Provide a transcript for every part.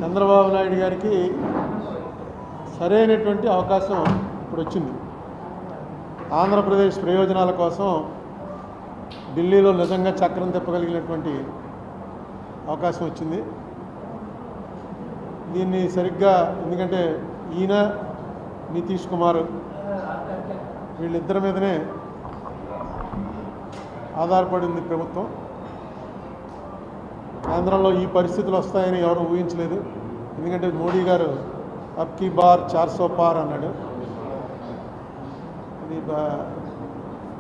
చంద్రబాబు నాయుడు గారికి సరైనటువంటి అవకాశం ఇప్పుడు వచ్చింది. ఆంధ్రప్రదేశ్ ప్రయోజనాల కోసం ఢిల్లీలో నిజంగా చక్రం తిప్పగలిగినటువంటి అవకాశం వచ్చింది. దీన్ని సరిగ్గా ఎందుకంటే ఈయన నితీష్ కుమార్ వీళ్ళిద్దరి మీదనే ఆధారపడింది ప్రభుత్వం. కేంద్రంలో ఈ పరిస్థితులు వస్తాయని ఎవరు ఊహించలేదు. ఎందుకంటే మోడీ గారు అబ్ కీ బార్ 400 పార్ అన్నాడు. అది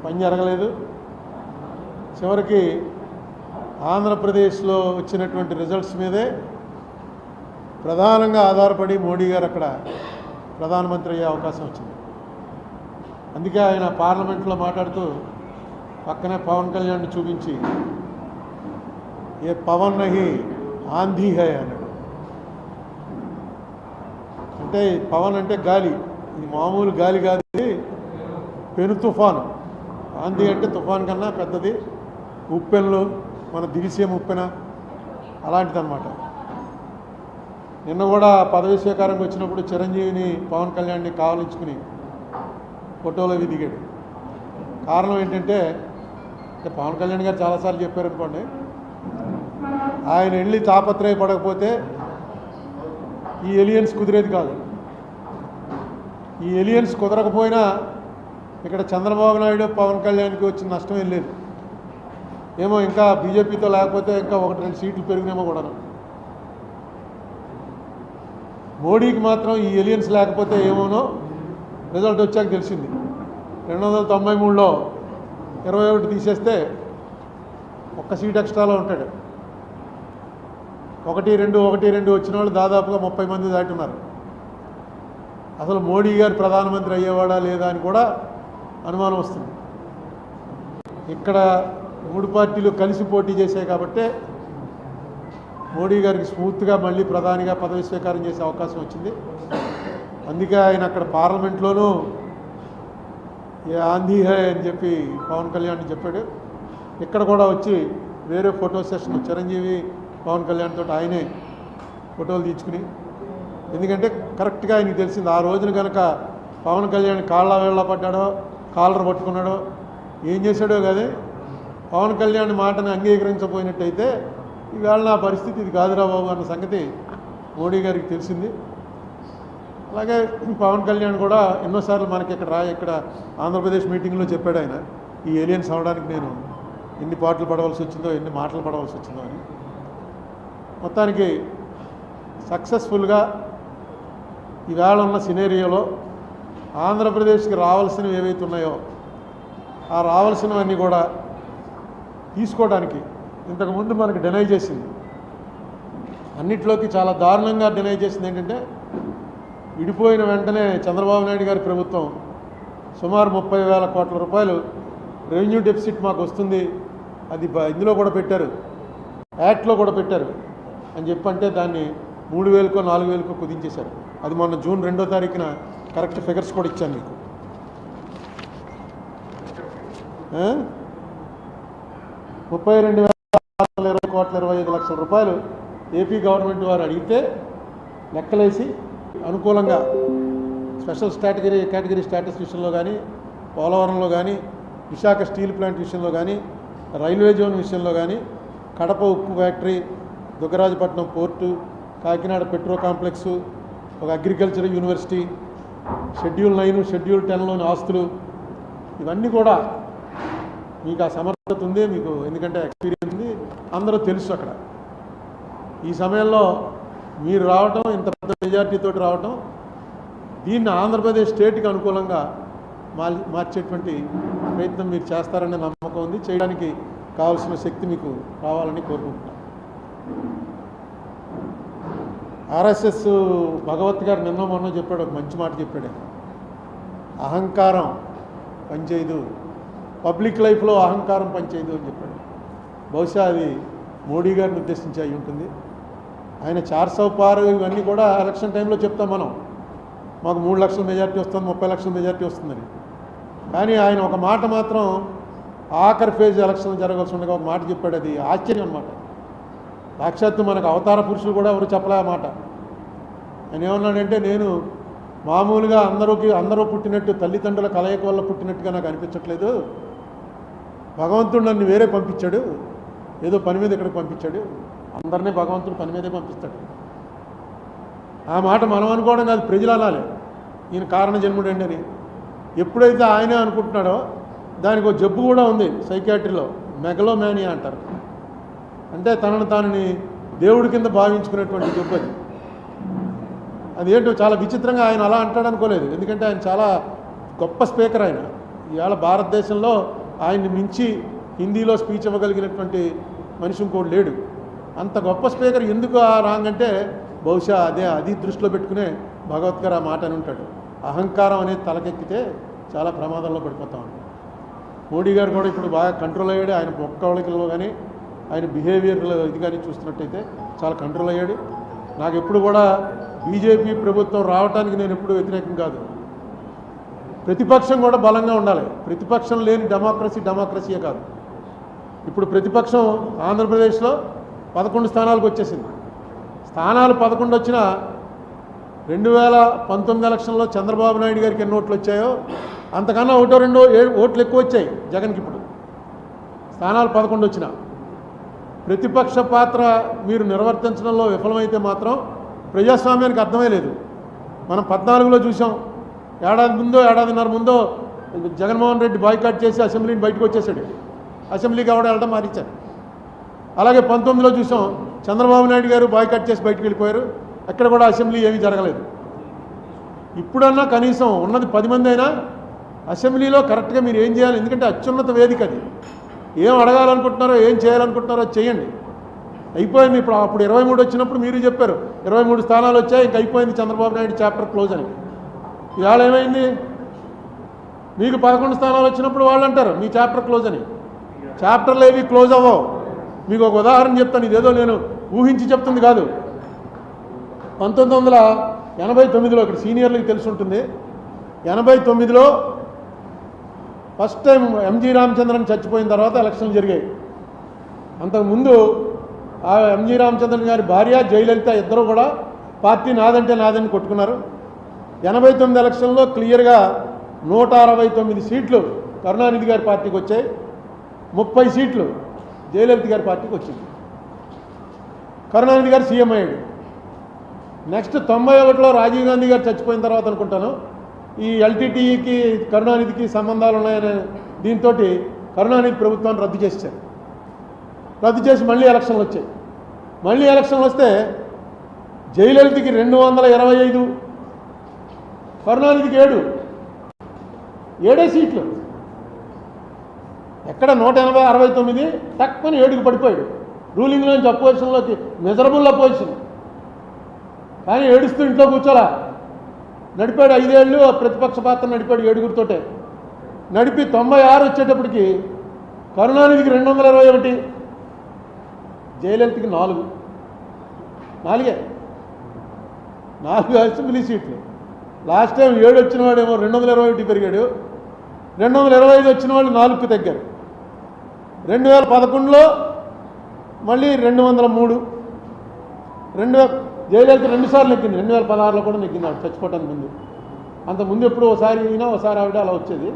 పని జరగలేదు. చివరికి ఆంధ్రప్రదేశ్లో వచ్చినటువంటి రిజల్ట్స్ మీదే ప్రధానంగా ఆధారపడి మోడీ గారు అక్కడ ప్రధానమంత్రి అయ్యే అవకాశం వచ్చింది. అందుకే ఆయన పార్లమెంట్లో మాట్లాడుతూ పక్కనే పవన్ కళ్యాణ్ని చూపించి ఏ పవన్ నహి ఆంధీ హై అన్నాడు. అంటే పవన్ అంటే గాలి, ఇది మామూలు గాలి కాదు, పెను తుఫాను. ఆంధీ అంటే తుఫాన్ కన్నా పెద్దది. ఉప్పెన్లు మన దిరిసే ఉప్పెన అలాంటిదన్నమాట. నిన్న కూడా పదవి స్వీకారంకి వచ్చినప్పుడు చిరంజీవిని పవన్ కళ్యాణ్ని కావలించుకుని ఫోటోలో దిగాడు. కారణం ఏంటంటే పవన్ కళ్యాణ్ గారు చాలాసార్లు చెప్పారు అనుకోండి, ఆయన వెళ్ళి తాపత్రయపడకపోతే ఈ ఎలియన్స్ కుదిరేది కాదు. ఈ ఎలియన్స్ కుదరకపోయినా ఇక్కడ చంద్రబాబు నాయుడు పవన్ కళ్యాణ్కి వచ్చిన నష్టం ఏం లేదు. ఏమో ఇంకా బీజేపీతో లేకపోతే ఇంకా 1-2 సీట్లు పెరిగినేమో కూడా. మోడీకి మాత్రం ఈ ఎలియన్స్ లేకపోతే ఏమోనో రిజల్ట్ వచ్చాక తెలిసింది. 293లో 21 తీసేస్తే ఒక్క సీట్ ఎక్స్ట్రాలో ఉంటాడు. 1-2 వచ్చిన వాళ్ళు దాదాపుగా 30 మంది దాటున్నారు. అసలు మోడీ గారు ప్రధానమంత్రి అయ్యేవాడా లేదా అని కూడా అనుమానం వస్తుంది. ఇక్కడ 3 పార్టీలు కలిసి పోటీ చేశాయి కాబట్టి మోడీ గారికి స్మూత్గా మళ్ళీ ప్రధానిగా పదవి స్వీకారం చేసే అవకాశం వచ్చింది. అందుకే ఆయన అక్కడ పార్లమెంట్లోనూ ఏ ఆంధీ హై అని చెప్పి పవన్ కళ్యాణ్ చెప్పాడు. ఇక్కడ కూడా వచ్చి వేరే ఫోటో సెషన్ చిరంజీవి పవన్ కళ్యాణ్ తోటి ఆయనే ఫోటోలు తీసుకుని, ఎందుకంటే కరెక్ట్గా ఆయనకి తెలిసింది ఆ రోజున కనుక పవన్ కళ్యాణ్ కాళ్ళ వేళ్ళ పడ్డాడో కాలర్ పట్టుకున్నాడో ఏం చేశాడో కానీ పవన్ కళ్యాణ్ మాటను అంగీకరించబోయినట్టయితే ఈవేళ నా పరిస్థితి ఇది కాదురా బాబు అన్న సంగతి మోడీ గారికి తెలిసింది. అలాగే పవన్ కళ్యాణ్ కూడా ఎన్నోసార్లు మనకి ఇక్కడ ఆంధ్రప్రదేశ్ మీటింగ్లో చెప్పాడు ఆయన, ఈ ఏలియన్స్ అవడానికి నేను ఎన్ని పాటలు పడవలసి వచ్చిందో ఎన్ని మాటలు పడవలసి వచ్చిందో అని. మొత్తానికి సక్సెస్ఫుల్గా ఈవేళ ఉన్న సినేరియోలో ఆంధ్రప్రదేశ్కి రావాల్సినవి ఏవైతే ఉన్నాయో ఆ రావాల్సినవన్నీ కూడా తీసుకోవడానికి ఇంతకుముందు మనకు డినై చేసింది. అన్నిట్లోకి చాలా దారుణంగా డినై చేసింది ఏంటంటే విడిపోయిన వెంటనే చంద్రబాబు నాయుడు గారి ప్రభుత్వం సుమారు 30,000 కోట్ల రూపాయలు రెవెన్యూ డెఫిసిట్ మాకు వస్తుంది, అది ఇందులో కూడా పెట్టారు, యాక్ట్లో కూడా పెట్టారు అని చెప్పంటే దాన్ని 3,000కో 4,000కో కుదించేశారు. అది మొన్న జూన్ 2వ తారీఖున కరెక్ట్ ఫిగర్స్ కూడా ఇచ్చాను మీకు. 32,25 రూపాయలు ఏపీ గవర్నమెంట్ వారు అడిగితే లెక్కలేసి అనుకూలంగా స్పెషల్ కేటగిరీ స్టేటస్ విషయంలో కానీ, పోలవరంలో కానీ, విశాఖ స్టీల్ ప్లాంట్ విషయంలో కానీ, రైల్వే జోన్ విషయంలో కానీ, కడప ఉక్కు factory, Dugarajapatnam port, Kakinada petro complex, ఒక అగ్రికల్చర్ యూనివర్సిటీ, షెడ్యూల్ 9, షెడ్యూల్ 10లోని ఆస్తులు, ఇవన్నీ కూడా మీకు ఆ సమర్థత ఉంది, మీకు ఎందుకంటే ఎక్స్పీరియన్స్ ఉంది, అందరూ తెలుసు. అక్కడ ఈ సమయంలో మీరు రావటం, ఇంత పెద్ద మెజార్టీతో రావటం, దీన్ని ఆంధ్రప్రదేశ్ స్టేట్కి అనుకూలంగా మార్చేటువంటి ప్రయత్నం మీరు చేస్తారనే నమ్మకం ఉంది. చేయడానికి కావాల్సిన శక్తి మీకు రావాలని కోరుకుంటున్నాను. ఆర్ఎస్ఎస్ భగవత్ గారు నిన్న మొన్న చెప్పాడు, ఒక మంచి మాట చెప్పాడు. అహంకారం పనిచేయదు, పబ్లిక్ లైఫ్లో అహంకారం పనిచేయదు అని చెప్పాడు. బహుశా అది మోడీ గారిని ఉద్దేశించి అయి ఉంటుంది. ఆయన 400 పార్ ఇవన్నీ కూడా ఎలక్షన్ టైంలో చెప్తాం మనం, మాకు 3 లక్షల మెజార్టీ వస్తుంది, 30 లక్షల మెజార్టీ వస్తుందని. కానీ ఆయన ఒక మాట మాత్రం ఆఖరి ఫేజ్ ఎలక్షన్ జరగాల్సి ఉండగా ఒక మాట చెప్పాడు. అది ఆశ్చర్యం అన్నమాట. సాక్షాత్తు మనకు అవతార పురుషులు కూడా ఎవరు చెప్పలే ఆ మాట. ఆయన ఏమన్నాడంటే, నేను మామూలుగా అందరూ పుట్టినట్టు తల్లిదండ్రుల కలయిక వల్ల పుట్టినట్టుగా నాకు అనిపించట్లేదు, భగవంతుడు నన్ను వేరే పంపించాడు, ఏదో పని మీద ఇక్కడికి పంపించాడు, అందరినీ భగవంతుడు పని మీదే పంపిస్తాడు. ఆ మాట మనం అనుకోవడం కాదు, ప్రజలు అనాలి ఈయన కారణ జన్ముడండి అని. ఎప్పుడైతే ఆయనే అనుకుంటున్నాడో దానికి ఒక జబ్బు కూడా ఉంది సైకియాట్రీలో, మెగలోమానియా అంటారు. అంటే తనని దేవుడి కింద భావించుకునేటువంటి జబ్బు అది. అదేంటో చాలా విచిత్రంగా ఆయన అలా అంటాడు అనుకోలేదు. ఎందుకంటే ఆయన చాలా గొప్ప స్పీకర్. ఆయన ఇవాళ భారతదేశంలో ఆయన్ని మించి హిందీలో స్పీచ్ ఇవ్వగలిగినటువంటి మనిషి ఇంకోటి లేడు. అంత గొప్ప స్పీకర్ ఎందుకు ఆ రాంగ్ అంటే బహుశా అది దృష్టిలో పెట్టుకునే భగవత్ గారు ఆ మాట అని ఉంటాడు. అహంకారం అనేది తలకెక్కితే చాలా ప్రమాదంలో పడిపోతా ఉంటాడు. మోడీ గారు కూడా ఇప్పుడు బాగా కంట్రోల్ అయ్యాడు. ఆయన ఒక్కళ్ళకిలో కానీ ఆయన బిహేవియర్లో ఇది కానీ చూస్తున్నట్టయితే చాలా కంట్రోల్ అయ్యాడు. నాకు ఎప్పుడు కూడా బీజేపీ ప్రభుత్వం రావడానికి నేను ఎప్పుడు వ్యతిరేకం కాదు. ప్రతిపక్షం కూడా బలంగా ఉండాలి. ప్రతిపక్షం లేని డెమోక్రసీయే కాదు. ఇప్పుడు ప్రతిపక్షం ఆంధ్రప్రదేశ్లో 11 స్థానాలకు వచ్చేసింది. స్థానాలు 11 వచ్చినా 2019 ఎలక్షన్లో చంద్రబాబు నాయుడు గారికి ఎన్ని ఓట్లు వచ్చాయో అంతకన్నా 1-2 ఓట్లు ఎక్కువ వచ్చాయి జగన్కి. ఇప్పుడు స్థానాలు 11 వచ్చినా ప్రతిపక్ష పాత్ర మీరు నిర్వర్తించడంలో విఫలమైతే మాత్రం ప్రజాస్వామ్యానికి అర్థమే లేదు. మనం 14లో చూసాం. ఏడాదిన్నర ముందో జగన్మోహన్ రెడ్డి బాయ్కాట్ చేసి అసెంబ్లీని బయటకు వచ్చేసాడు. అసెంబ్లీకి ఎవడో వెళ్ళడం మారించారు. అలాగే 19లో చూసాం, చంద్రబాబు నాయుడు గారు బాయ్కాట్ చేసి బయటకు వెళ్ళిపోయారు. అక్కడ కూడా అసెంబ్లీ ఏమీ జరగలేదు. ఇప్పుడన్నా కనీసం ఉన్నది 10 మంది అయినా అసెంబ్లీలో కరెక్ట్గా మీరు ఏం చేయాలి. ఎందుకంటే అత్యున్నత వేదిక అది. ఏం అడగాలనుకుంటున్నారో ఏం చేయాలనుకుంటున్నారో చేయండి. అయిపోయింది. అప్పుడు 23 వచ్చినప్పుడు మీరు చెప్పారు 23 స్థానాలు వచ్చాయి, ఇంక అయిపోయింది చంద్రబాబు నాయుడు చాప్టర్ క్లోజ్ అని. ఇవాళ ఏమైంది? మీకు 11 స్థానాలు వచ్చినప్పుడు వాళ్ళు అంటారు మీ చాప్టర్ క్లోజ్ అని. చాప్టర్లు ఏవి క్లోజ్ అవ్వవు. మీకు ఒక ఉదాహరణ చెప్తాను. ఇదేదో నేను ఊహించి చెప్తుంది కాదు. 1989లో ఇక్కడ సీనియర్లకు తెలిసి ఉంటుంది. 89లో ఫస్ట్ టైం ఎంజీ రామచంద్రన్ చచ్చిపోయిన తర్వాత ఎలక్షన్లు జరిగాయి. అంతకుముందు ఆ ఎంజీ రామచంద్రన్ గారి భార్య జయలలిత ఇద్దరు కూడా పార్టీ నాదంటే నాదని కొట్టుకున్నారు. 89 ఎలక్షన్లో క్లియర్గా 169 సీట్లు కరుణానిధి గారి పార్టీకి వచ్చాయి. 30 సీట్లు జయలలిత గారి పార్టీకి వచ్చింది. కరుణానిధి గారు సీఎం అయ్యాడు. నెక్స్ట్ 91లో రాజీవ్ గాంధీ గారు చచ్చిపోయిన తర్వాత అనుకుంటాను ఈ ఎల్టీటీఈకి కరుణానిధికి సంబంధాలు ఉన్నాయనే దీంతో కరుణానిధి ప్రభుత్వాన్ని రద్దు చేశారు. రద్దు చేసి మళ్ళీ ఎలక్షన్లు వచ్చాయి. మళ్ళీ ఎలక్షన్లు వస్తే జయలలితకి 225, కరుణానిధికి 7 సీట్లు. ఎక్కడ 169 తక్కువని 7కి పడిపోయాడు. రూలింగ్లోంచి అపోజిషన్లోకి మెజరబుల్ అపోజిషన్. కానీ ఏడుస్తూ ఇంట్లో కూర్చోలా నడిపాడు. 5 ఏళ్ళు ప్రతిపక్ష పాత్ర నడిపాడు 7గురితోటే. నడిపి 96 వచ్చేటప్పటికి కరుణానిధికి 221, జయలలితకి 4 అసెంబ్లీ సీట్లు. లాస్ట్ టైం 7 వచ్చిన వాడేమో 221 పెరిగాడు. 225 వచ్చిన వాళ్ళు 4కి తగ్గారు. 2011లో మళ్ళీ 203. జయలలిత 2 సార్లు నెగ్గింది. 2016లో కూడా నెగ్గింది ఆవిడ చచ్చిపోవటానికి ముందు. అంతకుముందు ఎప్పుడు ఒకసారి అయినా ఒకసారి ఆవిడ అలా వచ్చేది.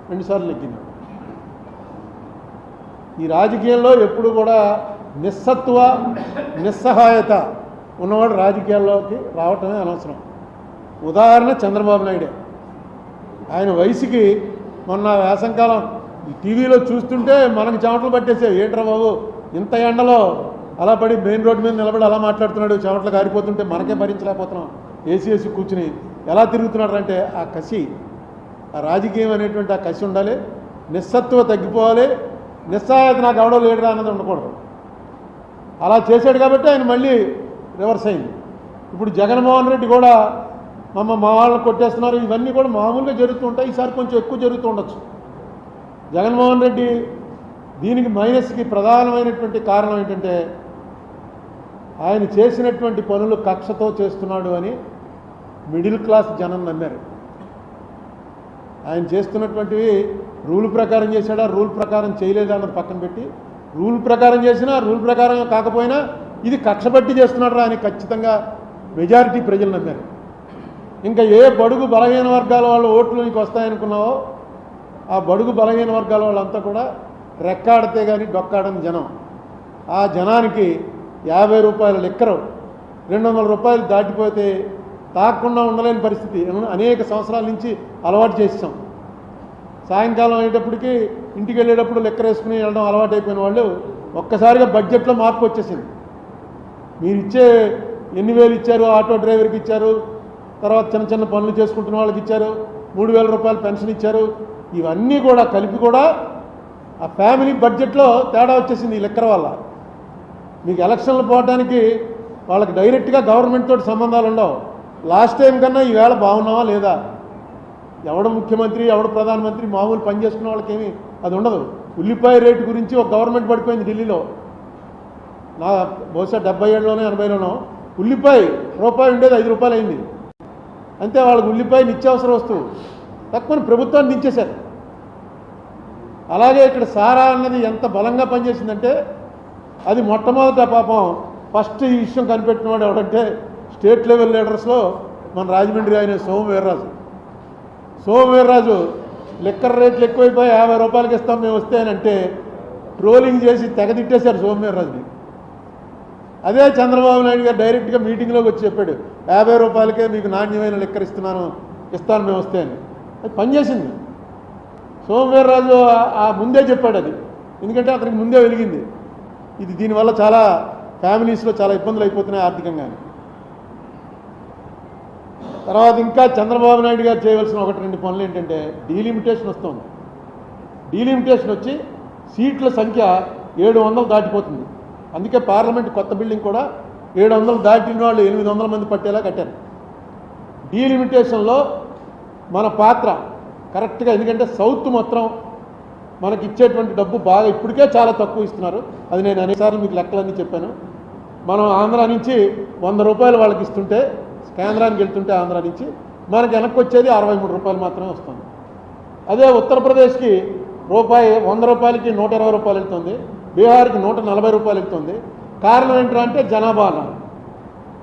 2 సార్లు నెగ్గింది. ఈ రాజకీయాల్లో ఎప్పుడు కూడా నిస్సహాయత ఉన్నవాడు రాజకీయాల్లోకి రావటమే అనవసరం. ఉదాహరణ చంద్రబాబు నాయుడే. ఆయన వయసుకి మొన్న వేసంకాలం ఈ టీవీలో చూస్తుంటే మనకు చెమటలు పట్టేసేవి. ఏంట్రా బాబు ఇంత ఎండలో అలా పడి మెయిన్ రోడ్డు మీద నిలబడి అలా మాట్లాడుతున్నాడు, చెమటలు కారిపోతుంటే మనకే భరించలేకపోతున్నాం. ఏసీ కూర్చుని ఎలా తిరుగుతున్నాడు అంటే ఆ కసి, ఆ రాజకీయం అనేటువంటి ఆ కసి ఉండాలి. నిస్సత్వ తగ్గిపోవాలి. నిస్సహాయత నాకు ఎవడో లేడురా అన్నది ఉండకూడదు. అలా చేశాడు కాబట్టి ఆయన మళ్ళీ రివర్స్ అయింది. ఇప్పుడు జగన్మోహన్ రెడ్డి కూడా మా వాళ్ళని కొట్టేస్తున్నారు. ఇవన్నీ కూడా మామూలుగా జరుగుతూ ఉంటాయి. ఈసారి కొంచెం ఎక్కువ జరుగుతూ ఉండొచ్చు. జగన్మోహన్ రెడ్డి దీనికి మైనస్కి ప్రధానమైనటువంటి కారణం ఏంటంటే ఆయన చేసినటువంటి పనులు కక్షతో చేస్తున్నాడు అని మిడిల్ క్లాస్ జనం నమ్మారు. ఆయన చేస్తున్నటువంటివి రూల్ ప్రకారం చేశాడా, రూల్ ప్రకారం చేయలేదా అన్నది పక్కన పెట్టి, రూల్ ప్రకారం చేసినా రూల్ ప్రకారం కాకపోయినా ఇది కక్ష బట్టి చేస్తున్నాడు అని ఖచ్చితంగా మెజారిటీ ప్రజలు నమ్మారు. ఇంకా ఏ బడుగు బలహీన వర్గాల వాళ్ళు ఓట్లు నీకు వస్తాయనుకున్నావో ఆ బడుగు బలహీన వర్గాల వాళ్ళంతా కూడా రెక్కాడితే కానీ డొక్కాడని జనం. ఆ జనానికి 50 రూపాయల లిక్కరు 200 రూపాయలు దాటిపోతే తాగకుండా ఉండలేని పరిస్థితి అనేక సంవత్సరాల నుంచి అలవాటు చేసాం. సాయంకాలం అయ్యేటప్పటికి ఇంటికి వెళ్ళేటప్పుడు లెక్కర వేసుకుని వెళ్ళడం అలవాటు అయిపోయిన వాళ్ళు ఒక్కసారిగా బడ్జెట్లో మార్పు వచ్చేసింది. మీరు ఇచ్చే ఎన్ని వేలు ఇచ్చారు, ఆటో డ్రైవర్కి ఇచ్చారు, తర్వాత చిన్న చిన్న పనులు చేసుకుంటున్న వాళ్ళకి ఇచ్చారు, 3000 రూపాయలు పెన్షన్ ఇచ్చారు, ఇవన్నీ కూడా కలిపి కూడా ఆ ఫ్యామిలీ బడ్జెట్లో తేడా వచ్చేసింది ఈ లెక్కర వల్ల. మీకు ఎలక్షన్లు పోవడానికి వాళ్ళకి డైరెక్ట్గా గవర్నమెంట్ తోటి సంబంధాలు ఉండవు. లాస్ట్ టైం కన్నా ఈవేళ బాగున్నావా లేదా, ఎవడు ముఖ్యమంత్రి ఎవడు ప్రధానమంత్రి మామూలు పని చేసుకున్న వాళ్ళకేమీ అది ఉండదు. ఉల్లిపాయ రేటు గురించి ఒక గవర్నమెంట్ పడిపోయింది ఢిల్లీలో. నా బహుశా 70 80లోనో ఉల్లిపాయ రూపాయి ఉండేది 5 రూపాయలు అయింది. అంతే, వాళ్ళకి ఉల్లిపాయ నిత్యావసర వస్తువు తక్కువ ప్రభుత్వాన్ని దించేశారు. అలాగే ఇక్కడ సారా అన్నది ఎంత బలంగా పనిచేసిందంటే అది మొట్టమొదట పాపం ఫస్ట్ ఈ విషయం కనిపెట్టిన వాడు ఎవడంటే స్టేట్ లెవెల్ లీడర్స్లో మన రాజమండ్రి ఆయన సోమవీర్రాజు లిక్కర్ రేట్లు ఎక్కువైపోయి 50 రూపాయలకి ఇస్తాం మేము వస్తే అని అంటే ట్రోలింగ్ చేసి తెగదిట్టేశారు సోమవీర్రాజుని. అదే చంద్రబాబు నాయుడు గారు డైరెక్ట్గా మీటింగ్లోకి వచ్చి చెప్పాడు 50 రూపాయలకే మీకు నాణ్యమైన లిక్కర్ ఇస్తాను మేము వస్తే అని. అది పనిచేసింది. సోమవీర్రాజు ఆ ముందే చెప్పాడు అది, ఎందుకంటే అతనికి ముందే వెలిగింది. ఇది దీనివల్ల చాలా ఫ్యామిలీస్లో చాలా ఇబ్బందులు అయిపోతున్నాయి ఆర్థికంగా. తర్వాత ఇంకా చంద్రబాబు నాయుడు గారు చేయవలసిన 1-2 పనులు ఏంటంటే డీలిమిటేషన్ వస్తుంది. డీలిమిటేషన్ వచ్చి సీట్ల సంఖ్య 700 దాటిపోతుంది. అందుకే పార్లమెంట్ కొత్త బిల్డింగ్ కూడా 700 దాటిన వాళ్ళు 800 మంది పట్టేలా కట్టారు. డీలిమిటేషన్లో మన పాత్ర కరెక్ట్గా, ఎందుకంటే సౌత్ మొత్తం మనకి ఇచ్చేటువంటి డబ్బు బాగా ఇప్పటికే చాలా తక్కువ ఇస్తున్నారు. అది నేను అనేకసార్లు మీకు లెక్కలన్నీ చెప్పాను. మనం ఆంధ్ర నుంచి 100 రూపాయలు వాళ్ళకి ఇస్తుంటే కేంద్రానికి వెళ్తుంటే ఆంధ్ర నుంచి మనకి వెనక్కి వచ్చేది 63 రూపాయలు మాత్రమే వస్తుంది. అదే ఉత్తరప్రదేశ్కి 100 రూపాయలకి 120 రూపాయలు వెళ్తుంది, బీహార్కి 140 రూపాయలు వెళ్తుంది. కారణం ఏంటంటే జనాభా.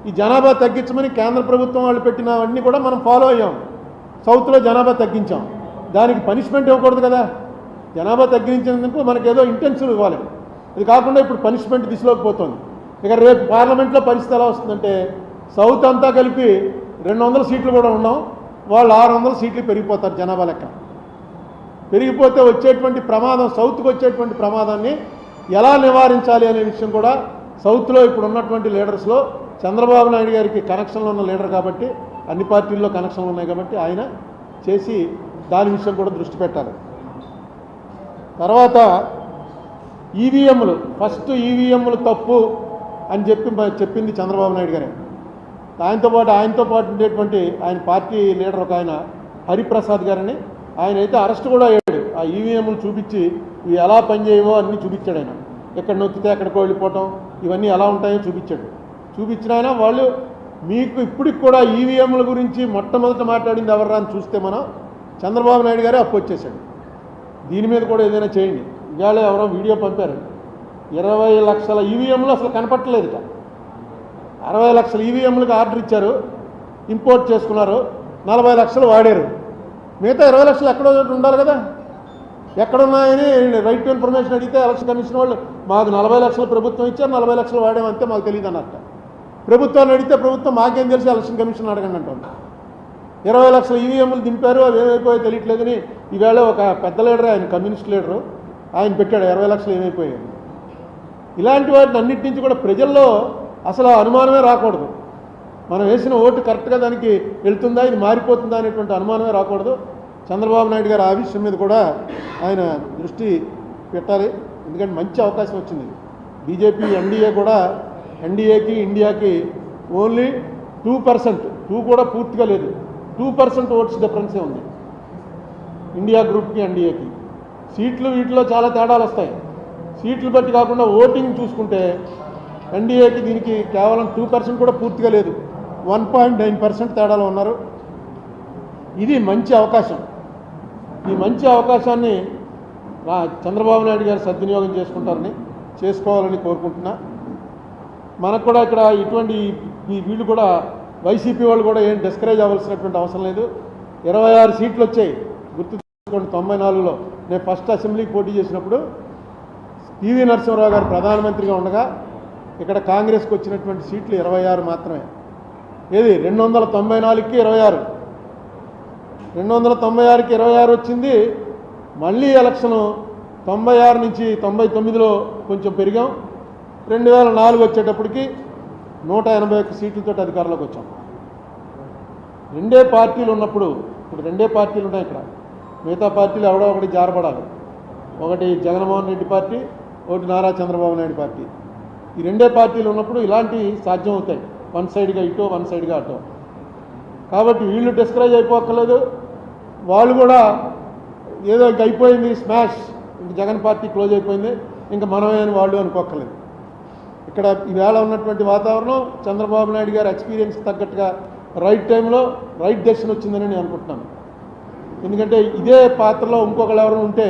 ఈ జనాభా తగ్గించమని కేంద్ర ప్రభుత్వం వాళ్ళు పెట్టినవన్నీ కూడా మనం ఫాలో అయ్యాం. సౌత్లో జనాభా తగ్గించాం, దానికి పనిష్మెంట్ ఇవ్వకూడదు కదా. జనాభా తగ్గించేందుకు మనకేదో ఇంటెన్సివ్ ఇవ్వాలి. ఇది కాకుండా ఇప్పుడు పనిష్మెంట్ దిశలోకి పోతుంది. ఇక రేపు పార్లమెంట్లో పరిస్థితి ఎలా వస్తుందంటే సౌత్ అంతా కలిపి 200 సీట్లు కూడా ఉన్నాం, వాళ్ళు 600 సీట్లు పెరిగిపోతారు జనాభా లెక్క. పెరిగిపోతే వచ్చేటువంటి ప్రమాదం, సౌత్కి వచ్చేటువంటి ప్రమాదాన్ని ఎలా నివారించాలి అనే విషయం కూడా సౌత్లో ఇప్పుడు ఉన్నటువంటి లీడర్స్లో చంద్రబాబు నాయుడు గారికి కనెక్షన్లు ఉన్న లీడర్ కాబట్టి, అన్ని పార్టీల్లో కనెక్షన్లు ఉన్నాయి కాబట్టి ఆయన చేసి దాని విషయం కూడా దృష్టి పెట్టాలి. తర్వాత ఈవీఎంలు, ఫస్ట్ ఈవీఎంలు తప్పు అని చెప్పింది చంద్రబాబు నాయుడు గారే. ఆయనతో పాటు ఉండేటువంటి ఆయన పార్టీ లీడర్ ఒక ఆయన హరిప్రసాద్ గారని, ఆయన అయితే అరెస్ట్ కూడా అయ్యాడు. ఆ ఈవీఎంలు చూపించి ఇవి ఎలా పనిచేయవో అన్నీ చూపించాడు. ఆయన ఎక్కడ నొక్కితే ఎక్కడికో వెళ్ళిపోవటం ఇవన్నీ ఎలా ఉంటాయో చూపించిన ఆయన వాళ్ళు మీకు ఇప్పటికి కూడా ఈవీఎంల గురించి మొట్టమొదట మాట్లాడింది ఎవర్రా అని చూస్తే మనం చంద్రబాబు నాయుడు గారే అప్పు వచ్చేసాడు. దీని మీద కూడా ఏదైనా చేయండి. ఇవాళ ఎవరో వీడియో పంపారు, 20 లక్షల ఈవీఎంలు అసలు కనపట్టలేదుట. 60 లక్షల ఈవీఎంలకు ఆర్డర్ ఇచ్చారు, ఇంపోర్ట్ చేసుకున్నారు, 40 లక్షలు వాడారు. మిగతా 20 లక్షలు ఎక్కడో ఉండాలి కదా. ఎక్కడున్నాయని రైట్ టు ఇన్ఫర్మేషన్ అడిగితే ఎలక్షన్ కమిషన్ వాళ్ళు మాకు 40 లక్షలు ప్రభుత్వం ఇచ్చారు, 40 లక్షలు వాడామంతే మాకు తెలియదు అన్నట్ట. ప్రభుత్వాన్ని అడిగితే ప్రభుత్వం మాకేం తెలిసి ఎలక్షన్ కమిషన్ అడగండి అంటుంది. 20 లక్షల ఈవీఎంలు దింపారు, అవి ఏమైపోయాయో తెలియట్లేదని ఈవేళ ఒక పెద్ద లీడర్, ఆయన కమ్యూనిస్ట్ లీడరు, ఆయన పెట్టాడు 20 లక్షలు ఏమైపోయాయి. ఇలాంటి వాటిని అన్నిటి నుంచి కూడా ప్రజల్లో అసలు అనుమానమే రాకూడదు. మనం వేసిన ఓటు కరెక్ట్గా దానికి వెళ్తుందా, ఇది మారిపోతుందా అనేటువంటి అనుమానమే రాకూడదు. చంద్రబాబు నాయుడు గారు ఆ విషయం మీద కూడా ఆయన దృష్టి పెట్టాలి. ఎందుకంటే మంచి అవకాశం వచ్చింది. బీజేపీ ఎన్డీఏ కూడా, ఎన్డీఏకి ఇండియాకి ఓన్లీ 2%, 2 కూడా పూర్తిగా లేదు, 2% ఓట్స్ డిఫరెన్సే ఉంది ఇండియా గ్రూప్కి ఎన్డీఏకి. సీట్లు వీటిలో చాలా తేడాలు వస్తాయి. సీట్లు బట్టి కాకుండా ఓటింగ్ చూసుకుంటే ఎన్డీఏకి దీనికి కేవలం 2% కూడా పూర్తిగా లేదు, 1.9% తేడాలో ఉన్నారు. ఇది మంచి అవకాశం. ఈ మంచి అవకాశాన్ని చంద్రబాబు నాయుడు గారు సద్వినియోగం చేసుకోవాలని కోరుకుంటున్నా. మనకు కూడా ఇక్కడ ఇటువంటి వీళ్ళు కూడా వైసీపీ వాళ్ళు కూడా ఏం డిస్కరేజ్ అవ్వాల్సినటువంటి అవసరం లేదు. 26 సీట్లు వచ్చాయి. గుర్తు చేసుకోండి, 94లో నేను ఫస్ట్ అసెంబ్లీకి పోటీ చేసినప్పుడు పివి నరసింహారావు గారు ప్రధానమంత్రిగా ఉండగా ఇక్కడ కాంగ్రెస్కి వచ్చినటువంటి సీట్లు 26 మాత్రమే. ఏది 294కి 26, 296కి 26 వచ్చింది. మళ్ళీ ఎలక్షను 96 నుంచి 99లో కొంచెం పెరిగాం. 2004 వచ్చేటప్పటికి 181 సీట్లతో అధికారంలోకి వచ్చాం. రెండే పార్టీలు ఉన్నప్పుడు, ఇప్పుడు రెండే పార్టీలు ఉన్నాయి ఇక్కడ. మిగతా పార్టీలు ఎవడో ఒకటి జారపడాలి. ఒకటి జగన్మోహన్ రెడ్డి పార్టీ, ఒకటి నారా చంద్రబాబు నాయుడు పార్టీ. ఈ రెండే పార్టీలు ఉన్నప్పుడు ఇలాంటివి సాధ్యం అవుతాయి, వన్ సైడ్గా ఇటో వన్ సైడ్గా అటో. కాబట్టి వీళ్ళు డిస్కరేజ్ అయిపోక్కర్లేదు. వాళ్ళు కూడా ఏదో ఇంక అయిపోయింది, స్మాష్, ఇంక జగన్ పార్టీ క్లోజ్ అయిపోయింది, ఇంకా మనమే అని వాళ్ళు అనుకోక్కర్లేదు. ఇక్కడ ఈవేళ ఉన్నటువంటి వాతావరణం చంద్రబాబు నాయుడు గారి ఎక్స్పీరియన్స్ తగ్గట్టుగా రైట్ టైంలో రైట్ డెసిషన్ వచ్చిందని నేను అనుకుంటున్నాను. ఎందుకంటే ఇదే పాత్రలో ఇంకొకళ్ళు ఎవరైనా ఉంటే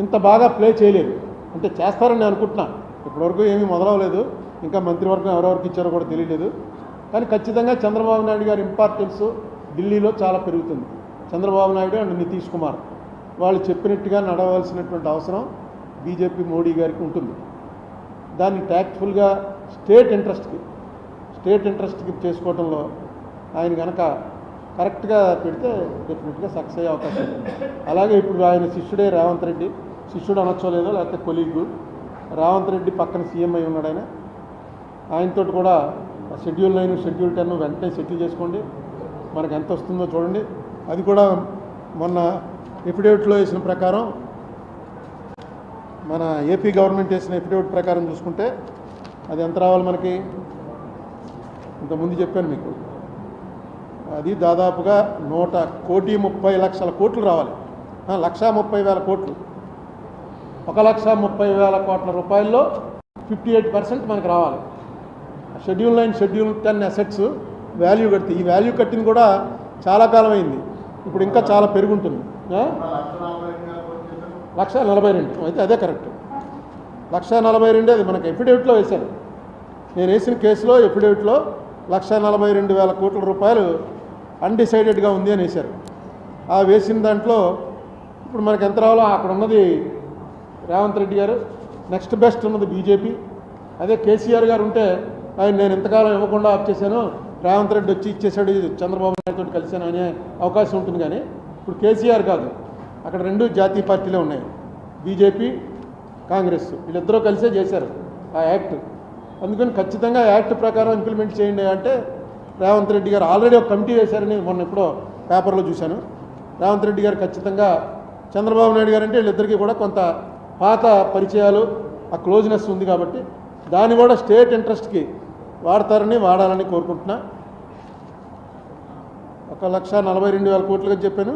ఇంత బాగా ప్లే చేయలేదు. అంటే చేస్తారని నేను అనుకుంటున్నాను. ఇప్పటివరకు ఏమీ మొదలవలేదు, ఇంకా మంత్రివర్గం ఎవరెవరికి ఇచ్చారో కూడా తెలియలేదు. కానీ ఖచ్చితంగా చంద్రబాబు నాయుడు గారి ఇంపార్టెన్స్ ఢిల్లీలో చాలా పెరుగుతుంది. చంద్రబాబు నాయుడు అండ్ నితీష్ కుమార్ వాళ్ళు చెప్పినట్టుగా నడవలసినటువంటి అవసరం బీజేపీ మోడీ గారికి ఉంటుంది. దాన్ని ట్యాక్ట్ఫుల్గా స్టేట్ ఇంట్రెస్ట్కి చేసుకోవడంలో ఆయన కనుక కరెక్ట్గా పెడితే డెఫినెట్గా సక్సెస్ అయ్యే అవకాశం ఉంది. అలాగే ఇప్పుడు ఆయన శిష్యుడే రేవంత్ రెడ్డి, శిష్యుడు అనొచ్చలేదో లేకపోతే కొలీగు, రేవంత్ రెడ్డి పక్కన సీఎం అయి ఉన్నాడు. ఆయనతో కూడా షెడ్యూల్ 9, షెడ్యూల్ 10 వెంటనే సెటిల్ చేసుకోండి. మనకు ఎంత వస్తుందో చూడండి. అది కూడా మొన్న ఎఫిడేవిట్లో వేసిన ప్రకారం, మన ఏపీ గవర్నమెంట్ వేసిన ఎఫిడేవిట్ ప్రకారం చూసుకుంటే అది ఎంత రావాలి మనకి, ఇంతకుముందు చెప్పాను మీకు, అది దాదాపుగా 1,30,00,000 కోట్లు రావాలి. 1,30,000 కోట్లు, 1,30,000 కోట్ల రూపాయల్లో 58% మనకు రావాలి. షెడ్యూల్ 9, షెడ్యూల్ 10 అసెట్స్ వాల్యూ కడితే, ఈ వాల్యూ కట్టింది కూడా చాలా కాలం అయింది, ఇప్పుడు ఇంకా చాలా పెరుగుంటుంది. 1,42,000 అయితే అదే కరెక్ట్. 1,42,000 అది మనకు ఎఫిడేవిట్లో వేశారు. నేను వేసిన కేసులో ఎఫిడేవిట్లో 1,42,000 కోట్ల రూపాయలు అన్డిసైడెడ్గా ఉంది అని వేశారు. ఆ వేసిన దాంట్లో ఇప్పుడు మనకు ఎంత రావాలో అక్కడ ఉన్నది రేవంత్ రెడ్డి గారు, నెక్స్ట్ బెస్ట్ ఉన్నది బీజేపీ. అదే కేసీఆర్ గారు ఉంటే ఆయన నేను ఎంతకాలం ఇవ్వకుండా ఆప్ చేశాను, రేవంత్ రెడ్డి వచ్చి ఇచ్చేసాడు, చంద్రబాబు నాయుడుతో కలిశాను అనే అవకాశం ఉంటుంది. కానీ ఇప్పుడు కేసీఆర్ కాదు, అక్కడ రెండు జాతీయ పార్టీలే ఉన్నాయి, బీజేపీ కాంగ్రెస్, వీళ్ళిద్దరూ కలిసే చేశారు ఆ యాక్ట్. అందుకని ఖచ్చితంగా యాక్ట్ ప్రకారం ఇంప్లిమెంట్ చేయండి అంటే రేవంత్ రెడ్డి గారు ఆల్రెడీ ఒక కమిటీ వేశారని మొన్న ఎప్పుడో పేపర్లో చూశాను. రేవంత్ రెడ్డి గారు ఖచ్చితంగా, చంద్రబాబు నాయుడు గారు అంటే వీళ్ళిద్దరికీ కూడా కొంత పాత పరిచయాలు, ఆ క్లోజ్నెస్ ఉంది కాబట్టి దాన్ని కూడా స్టేట్ ఇంట్రెస్ట్కి వాడాలని కోరుకుంటున్నా. 1,42,000 కోట్లుగా చెప్పాను.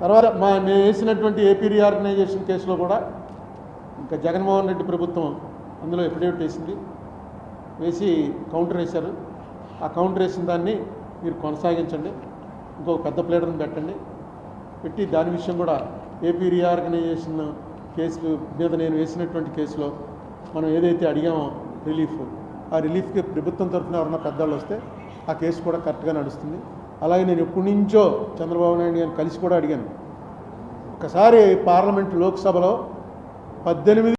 తర్వాత నేను వేసినటువంటి ఏపీ రీఆర్గనైజేషన్ కేసులో కూడా ఇంకా జగన్మోహన్ రెడ్డి ప్రభుత్వం అందులో ఎఫిడేవిట్ వేసింది, వేసి కౌంటర్ వేశారు. ఆ కౌంటర్ వేసిన దాన్ని మీరు కొనసాగించండి, ఇంకొక పెద్ద ప్లేటర్ని పెట్టి దాని విషయం కూడా ఏపీ రీఆర్గనైజేషన్ కేసు మీద నేను వేసినటువంటి కేసులో మనం ఏదైతే అడిగామో రిలీఫ్, ఆ రిలీఫ్కి ప్రభుత్వం తరఫున ఎవరన్నా పెద్దవాళ్ళు వస్తే ఆ కేసు కూడా కరెక్ట్గా నడుస్తుంది. అలాగే నేను ఎప్పటి నుంచో చంద్రబాబు నాయుడు గారిని కలిసి కూడా అడిగాను. ఒకసారి పార్లమెంట్ లోక్సభలో 18